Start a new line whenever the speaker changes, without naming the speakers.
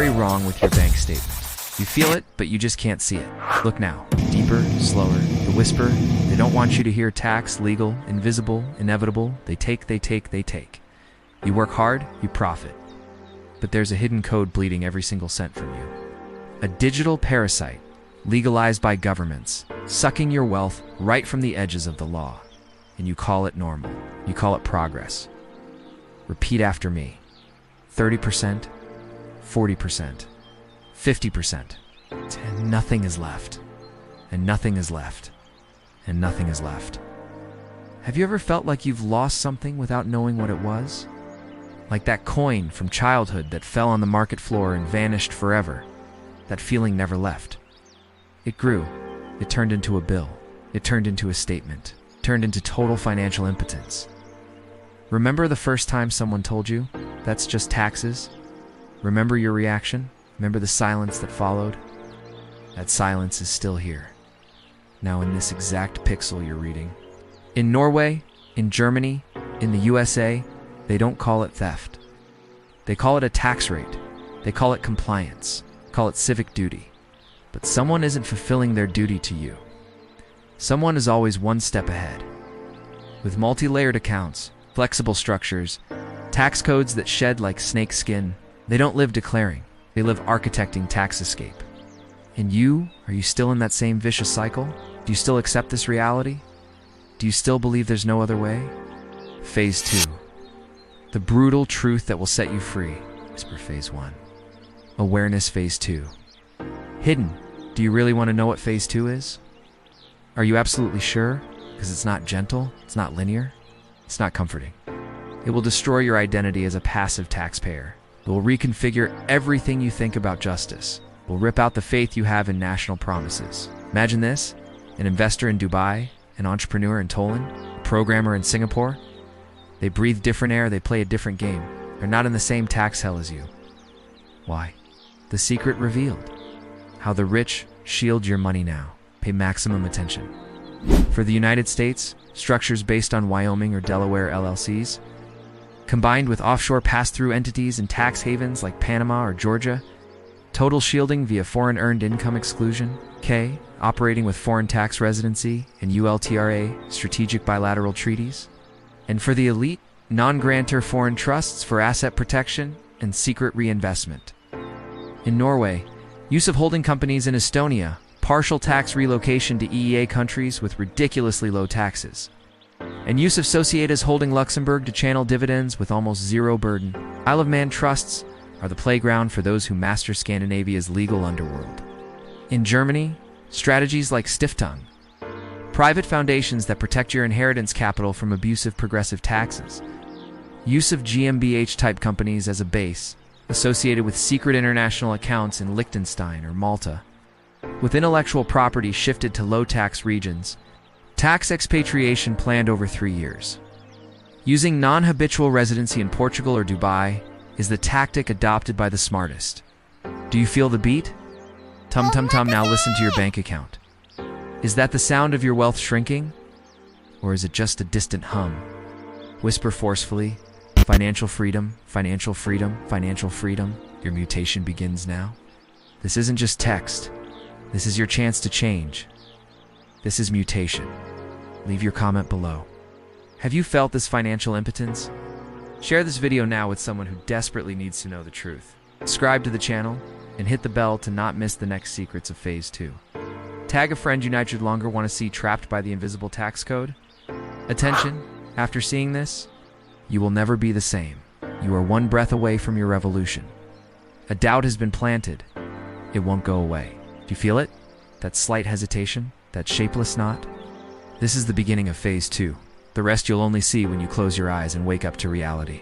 very wrong with your bank statement. You feel it, but you just can't see it. Look now. Deeper, slower. The whisper. They don't want you to hear tax, legal, invisible, inevitable. They take. You work hard, you profit. But there's a hidden code bleeding every single cent from you. A digital parasite, legalized by governments, sucking your wealth right from the edges of the law. And you call it normal. You call it progress. Repeat after me. 30%, 40%. 50%, and nothing is left, and nothing is left, and nothing is left. Have you ever felt like you've lost something without knowing what it was? Like that coin from childhood that fell on the market floor and vanished forever. That feeling never left. It grew. It turned into a bill. It turned into a statement. It turned into total financial impotence. Remember the first time someone told you, "That's just taxes"? Remember your reaction? Remember the silence that followed? That silence is still here. Now in this exact pixel you're reading. In Norway, in Germany, in the USA, they don't call it theft. They call it a tax rate. They call it compliance. Call it civic duty. But someone isn't fulfilling their duty to you. Someone is always one step ahead. With multi-layered accounts, flexible structures, tax codes that shed like snake skin, they don't live declaring. They live architecting tax escape. And you, are you still in that same vicious cycle? Do you still accept this reality? Do you still believe there's no other way? Phase 2. The brutal truth that will set you free. Whisper Phase 1. Awareness Phase 2. Hidden. Do you really want to know what Phase 2 is? Are you absolutely sure? Because it's not gentle, it's not linear, it's not comforting. It will destroy your identity as a passive taxpayer. It will reconfigure everything you think about justice. It will rip out the faith you have in national promises. Imagine this: an investor in Dubai, an entrepreneur in Tallinn, a programmer in Singapore. They breathe different air, they play a different game. They're not in the same tax hell as you. Why? The secret revealed. How the rich shield your money now. Pay maximum attention. For the United States, structures based on Wyoming or Delaware LLCs, combined with offshore pass-through entities in tax havens like Panama or Georgia, total shielding via foreign earned income exclusion, K, operating with foreign tax residency and ULTRA, strategic bilateral treaties. And for the elite, non-grantor foreign trusts for asset protection and secret reinvestment. In Norway, use of holding companies in Estonia, partial tax relocation to EEA countries with ridiculously low taxes, and use of Sociétés Holding Luxembourg to channel dividends with almost zero burden. Isle of Man trusts are the playground for those who master Scandinavia's legal underworld. In Germany, strategies like Stiftung, private foundations that protect your inheritance capital from abusive progressive taxes. Use of GmbH-type companies as a base, associated with secret international accounts in Liechtenstein or Malta. With intellectual property shifted to low-tax regions, tax expatriation planned over 3 years. Using non-habitual residency in Portugal or Dubai is the tactic adopted by the smartest. Do you feel the beat? Tum-tum-tum, now listen to your bank account. Is that the sound of your wealth shrinking? Or is it just a distant hum? Whisper forcefully, financial freedom, financial freedom, financial freedom. Your mutation begins now. This isn't just text. This is your chance to change. This is mutation. Leave your comment below. Have you felt this financial impotence? Share this video now with someone who desperately needs to know the truth. Subscribe to the channel and hit the bell to not miss the next secrets of Phase 2. Tag a friend you no longer want to see trapped by the invisible tax code. Attention, after seeing this, you will never be the same. You are one breath away from your revolution. A doubt has been planted. It won't go away. Do you feel it? That slight hesitation? That shapeless knot? This is the beginning of Phase 2. The rest you'll only see when you close your eyes and wake up to reality.